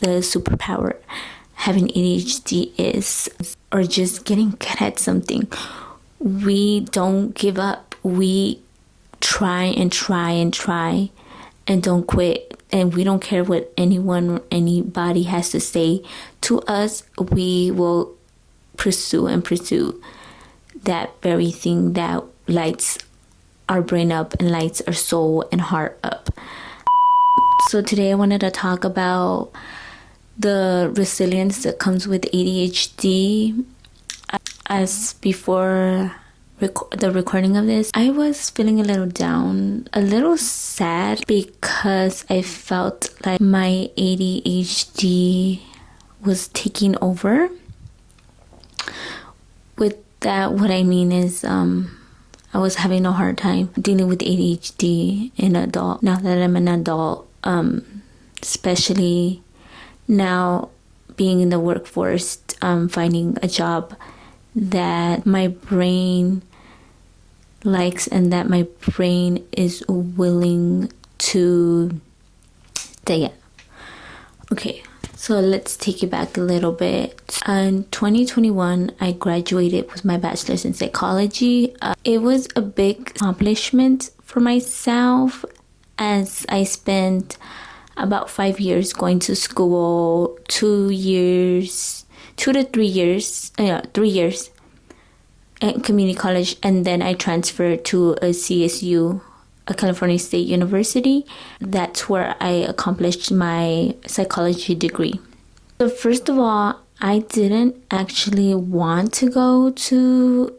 the superpower having ADHD is, or just getting good at something. We don't give up. We try and try and try and don't quit. And we don't care what anyone or anybody has to say to us. We will pursue and pursue that very thing that lights our brain up and lights our soul and heart up. So today I wanted to talk about the resilience that comes with ADHD. As before the recording of this, I was feeling a little down, a little sad, because I felt like my ADHD was taking over. With that, what I mean is I was having a hard time dealing with ADHD in an adult. Now that I'm an adult, especially now being in the workforce, finding a job that my brain likes and that my brain is willing to stay at. Okay, so let's take it back a little bit. In 2021, I graduated with my bachelor's in psychology. It was a big accomplishment for myself, as I spent about 5 years going to school, 3 years at community college, and then I transferred to a CSU, a California State University. That's where I accomplished my psychology degree. So first of all, I didn't actually want to go to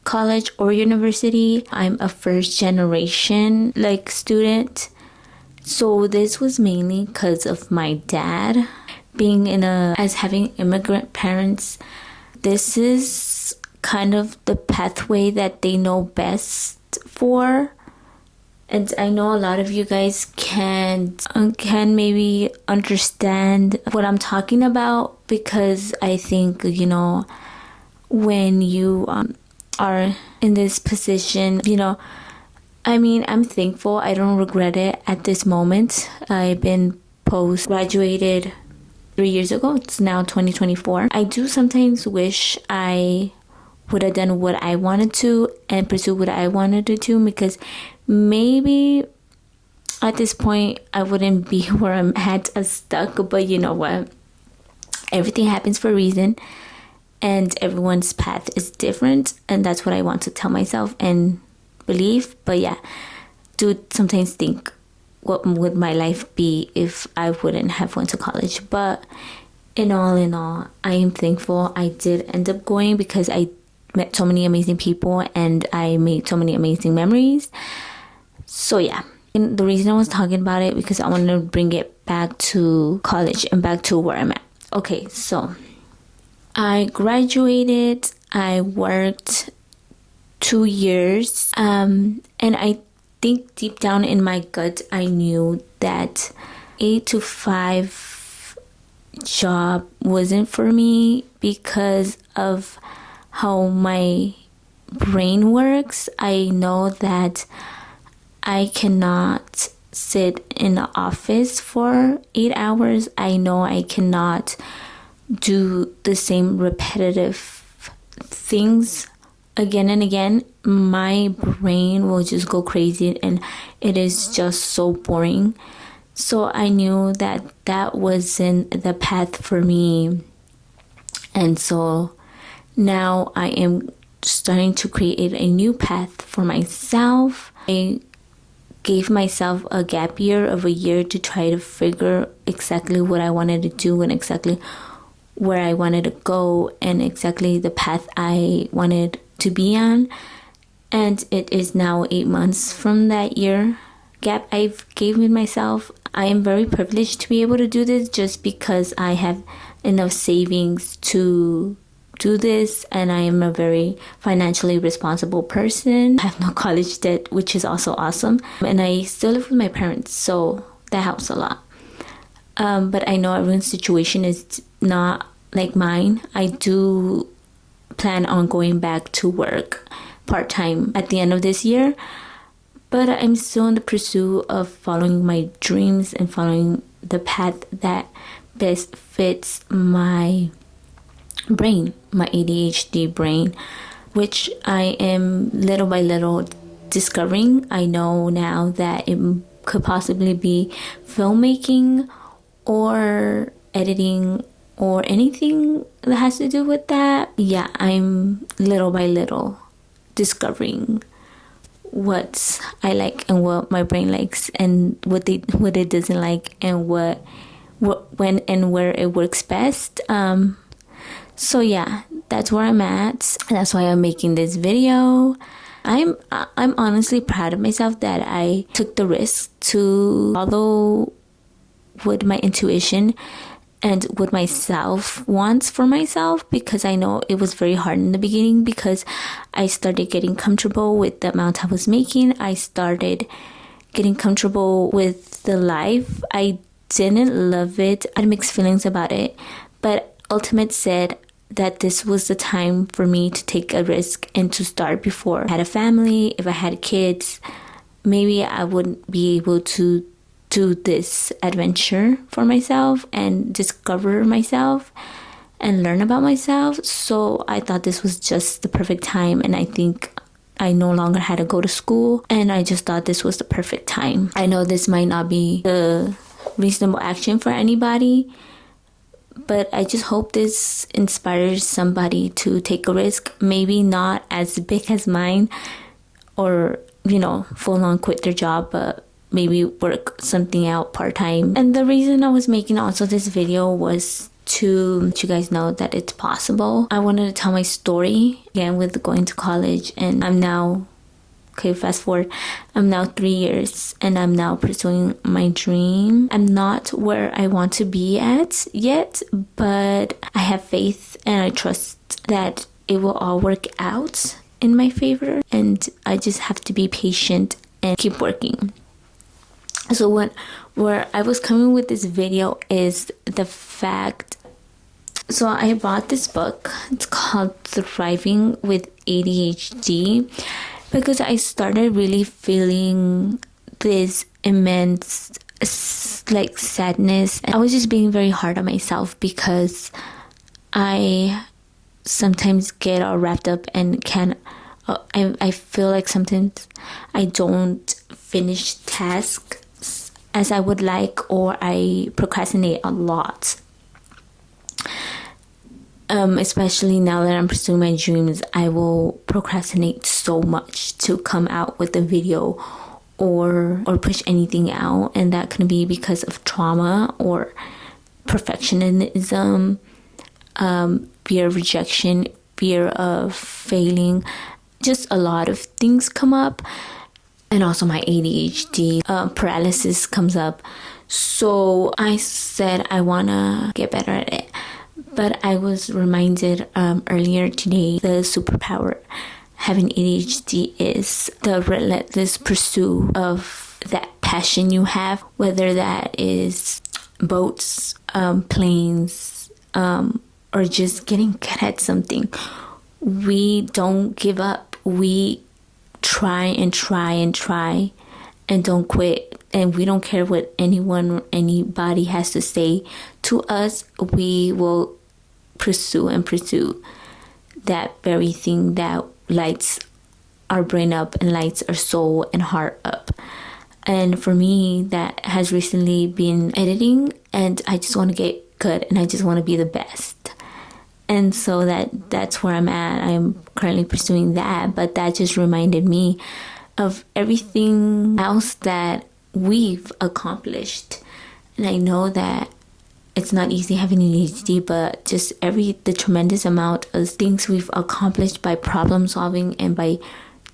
college or university. I'm a first generation student. So this was mainly because of my dad as having immigrant parents. This is kind of the pathway that they know best for. And I know a lot of you guys can maybe understand what I'm talking about, because I think, when you are in this position, I'm thankful. I don't regret it at this moment. I've been post-graduated 3 years ago. It's now 2024. I do sometimes wish I would have done what I wanted to and pursue what I wanted to do, because maybe at this point I wouldn't be where I'm at, stuck. But you know what? Everything happens for a reason, and everyone's path is different, and that's what I want to tell myself and believe. But yeah, do sometimes think, what would my life be if I wouldn't have went to college? But in all, I am thankful I did end up going, because I met so many amazing people and I made so many amazing memories. So yeah, and the reason I was talking about it, because I wanted to bring it back to college and back to where I'm at. Okay, so I graduated, I worked 2 years, and I think deep down in my gut, I knew that 8 to 5 job wasn't for me because of how my brain works. I know that I cannot sit in the office for 8 hours. I know I cannot do the same repetitive things again and again. My brain will just go crazy and it is just so boring. So I knew that that wasn't the path for me. And so now I am starting to create a new path for myself. I gave myself a gap year of a year to try to figure exactly what I wanted to do and exactly where I wanted to go and exactly the path I wanted to be on. And it is now 8 months from that year gap I've given myself. I am very privileged to be able to do this, just because I have enough savings to do this, and I am a very financially responsible person. I have no college debt, which is also awesome, and I still live with my parents, so that helps a lot. But I know everyone's situation is not like mine. I do plan on going back to work part-time at the end of this year, but I'm still in the pursuit of following my dreams and following the path that best fits my brain, my ADHD brain, which I am little by little discovering. I know now that it could possibly be filmmaking or editing or anything that has to do with that. Yeah, I'm little by little discovering what I like and what my brain likes and what it doesn't like, and what when and where it works best. So yeah, that's where I'm at. That's why I'm making this video. I'm honestly proud of myself that I took the risk to follow what my intuition and what myself wants for myself, because I know it was very hard in the beginning, because I started getting comfortable with the amount I was making. I started getting comfortable with the life. I didn't love it. I had mixed feelings about it, but Ultimate said that this was the time for me to take a risk and to start before I had a family. If I had kids, maybe I wouldn't be able to do this adventure for myself and discover myself and learn about myself. So I thought this was just the perfect time, and I think I no longer had to go to school, and I just thought this was the perfect time. I know this might not be the reasonable action for anybody, but I just hope this inspires somebody to take a risk. Maybe not as big as mine, or full on quit their job, but maybe work something out part-time. And the reason I was making also this video was to let you guys know that it's possible. I wanted to tell my story again with going to college, and I'm now, fast forward, I'm now 3 years and I'm now pursuing my dream. I'm not where I want to be at yet, but I have faith and I trust that it will all work out in my favor, and I just have to be patient and keep working. So where I was coming with this video is the fact, so I bought this book. It's called Thriving with ADHD, because I started really feeling this immense sadness. I was just being very hard on myself, because I sometimes get all wrapped up and I feel like sometimes I don't finish tasks as I would like, or I procrastinate a lot. Especially now that I'm pursuing my dreams, I will procrastinate so much to come out with a video or push anything out, and that can be because of trauma or perfectionism, fear of rejection, fear of failing. Just a lot of things come up, and also my ADHD paralysis comes up. So I said I want to get better at it. But I was reminded earlier today, the superpower having ADHD is the relentless pursuit of that passion you have, whether that is boats, planes, or just getting good at something. We don't give up. We try and try and try and don't quit. And we don't care what anyone or anybody has to say to us. We will pursue that very thing that lights our brain up and lights our soul and heart up. And for me, that has recently been editing, and I just want to get good and I just want to be the best. And so that's where I'm at. I'm currently pursuing that, but that just reminded me of everything else that we've accomplished. And I know that it's not easy having ADHD, but just the tremendous amount of things we've accomplished by problem solving and by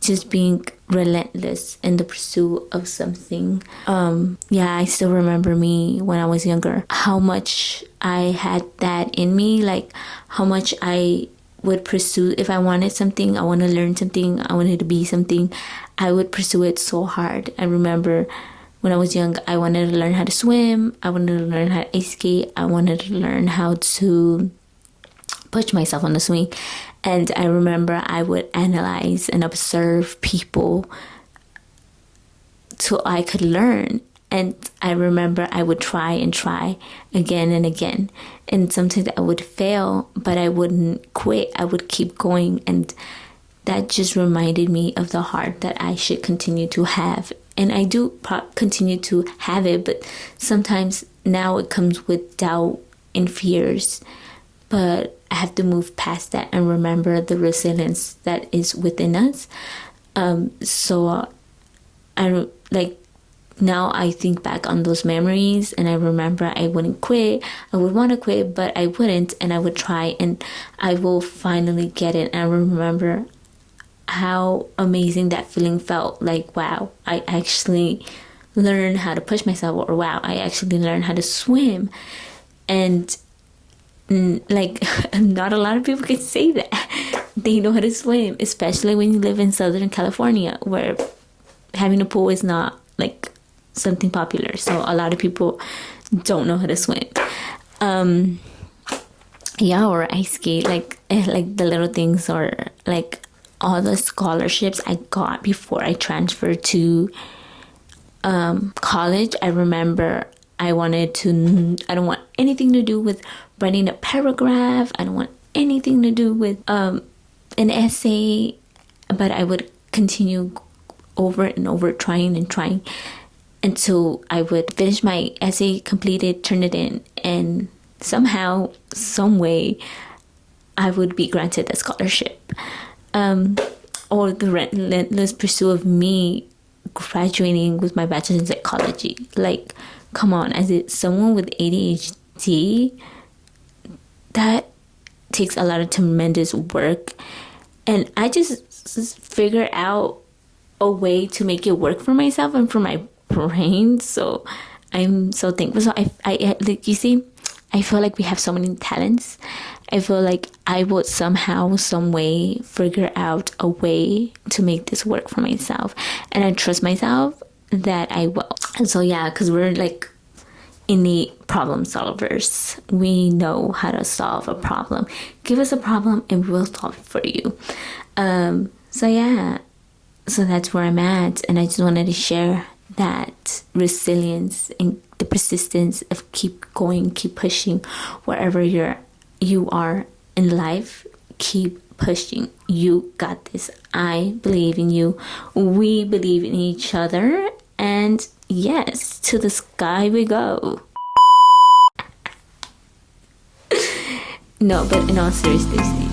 just being relentless in the pursuit of something. I still remember me when I was younger, how much I had that in me, like how much I would pursue. If I wanted something, I want to learn something, I wanted to be something, I would pursue it so hard. I remember when I was young, I wanted to learn how to swim, I wanted to learn how to ice skate, I wanted to learn how to push myself on the swing. And I remember I would analyze and observe people so I could learn. And I remember I would try and try again and again. And sometimes I would fail, but I wouldn't quit. I would keep going. And that just reminded me of the heart that I should continue to have. And I do continue to have it, but sometimes now it comes with doubt and fears. But I have to move past that and remember the resilience that is within us. I like, now I think back on those memories and I remember I wouldn't quit. I would want to quit, but I wouldn't, and I would try, and I will finally get it. And I remember how amazing that feeling felt. Like, wow, I actually learned how to push myself, or wow, I actually learned how to swim. And like, not a lot of people can say that they know how to swim, especially when you live in Southern California, where having a pool is not like something popular. So a lot of people don't know how to swim. Yeah, or ice skate, like the little things, or like all the scholarships I got before I transferred to college. I remember I don't want anything to do with writing a paragraph. I don't want anything to do with an essay, but I would continue over and over, trying and trying, until I would finish my essay, complete it, turn it in, and somehow, some way, I would be granted a scholarship. Or the relentless pursuit of me graduating with my bachelor's in psychology. Like, come on, as someone with ADHD, that takes a lot of tremendous work. And I just figured out a way to make it work for myself and for my brain. So I'm so thankful. So I like, you see, I feel like we have so many talents. I feel like I would somehow, some way figure out a way to make this work for myself. And I trust myself that I will. And so, yeah, because we're like innate problem solvers. We know how to solve a problem. Give us a problem and we'll solve it for you. So, yeah. So that's where I'm at. And I just wanted to share that resilience and the persistence of keep going, keep pushing wherever you are in life. Keep pushing. You got this. I believe in you. We believe in each other. And yes, to the sky we go. No, but in all seriousness,